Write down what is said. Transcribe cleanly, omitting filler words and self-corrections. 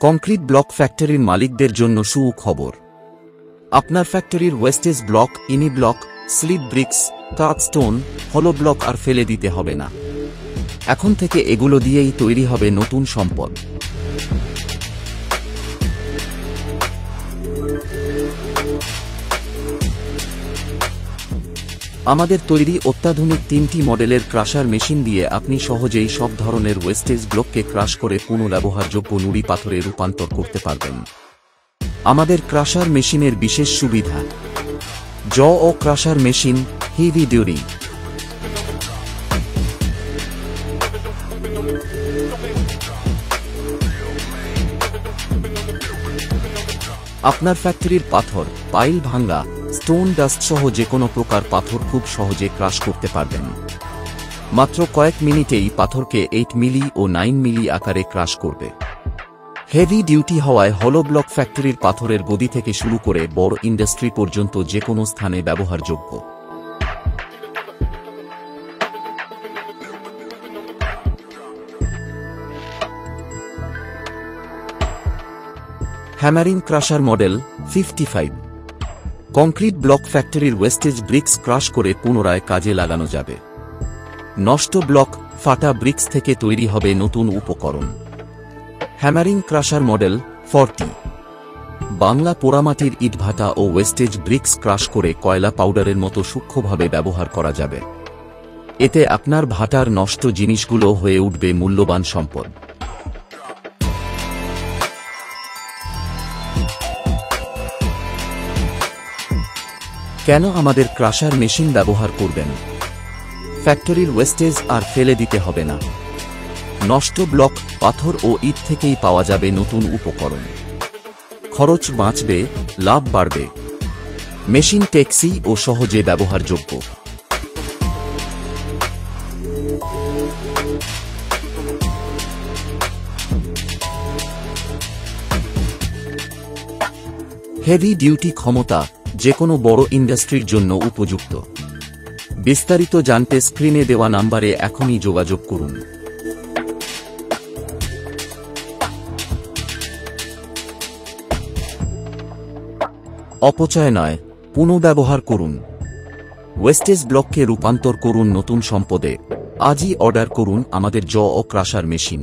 Concrete block ফ্যাক্টরির মালিকদের জন্য সুখবর। আপনার ফ্যাক্টরির ওয়েস্টেজ ব্লক, ইনি block, slip bricks, cut stone, hollow block আর ফেলে দিতে হবে না। এখন থেকে এগুলো দিয়েই তৈরি হবে নতুন সম্পদ। আমাদের তৈরি অত্যাধুনিক 3টি মডেলের ক্রাশার মেশিন দিয়ে আপনি সহজেই সব ধরনের ওয়েস্টেজ ব্লককে ক্রাশ করে পুনর্ব্যবহারযোগ্য নুড়ি পাথরে রূপান্তর করতে পারবেন। আমাদের ক্রাশার মেশিনের বিশেষ সুবিধা: জ ও ক্রাশার মেশিন, হেভি ডিউটি। আপনার ফ্যাক্টরির পাথর, পাইল ভাঙ্গা, স্টোন ডাস্ট সহ যে কোনো প্রকার পাথর খুব সহজে ক্রাশ করতে পারবেন। মাত্র কয়েক মিনিটেই পাথরকে 8 মিলি ও 9 মিলি আকারে ক্রাশ করবে। হেভি ডিউটি হওয়ায় হলো ব্লক ফ্যাক্টরির পাথরের গদি থেকে শুরু করে বড় ইন্ডাস্ট্রি পর্যন্ত যে কোনো স্থানে ব্যবহারযোগ্য। Hammering crusher model 55। Concrete block ফ্যাক্টরির ওয়েস্টেজ ব্রিক্স ক্রাশ করে পুনরায় কাজে লাগানো যাবে। নষ্ট ব্লক, ফাটা ব্রিক্স থেকে তৈরি হবে নতুন উপকরণ। Hammering crusher model 40। বাংলা পোড়ামাটির ইটভাটা ও ওয়েস্টেজ ব্রিক্স ক্রাশ করে কয়লা পাউডারের মতো সূক্ষ্মভাবে ব্যবহার করা যাবে। এতে আপনার ভাটার নষ্ট জিনিসগুলো হয়ে উঠবে মূল্যবান সম্পদ। কেন আমাদের ক্রাশার মেশিন ব্যবহার করবেন? ফ্যাক্টরির ওয়েস্টেজ আর ফেলে দিতে হবে না। নষ্ট ব্লক, পাথর ও ইট থেকেই পাওয়া যাবে নতুন উপকরণ। খরচ বাঁচবে, লাভ বাড়বে। মেশিন টেকসই ও সহজে ব্যবহারযোগ্য। হেভি ডিউটি ক্ষমতা, যে কোনো বড় ইন্ডাস্ট্রির জন্য উপযুক্ত। বিস্তারিত জানতে স্ক্রিনে দেওয়া নাম্বারে এখনই যোগাযোগ করুন। অপচয় নয়, পুনর্ব্যবহার করুন। ওয়েস্টেজ ব্লককে রূপান্তর করুন নতুন সম্পদে। আজই অর্ডার করুন আমাদের জ ও ক্রাশার মেশিন।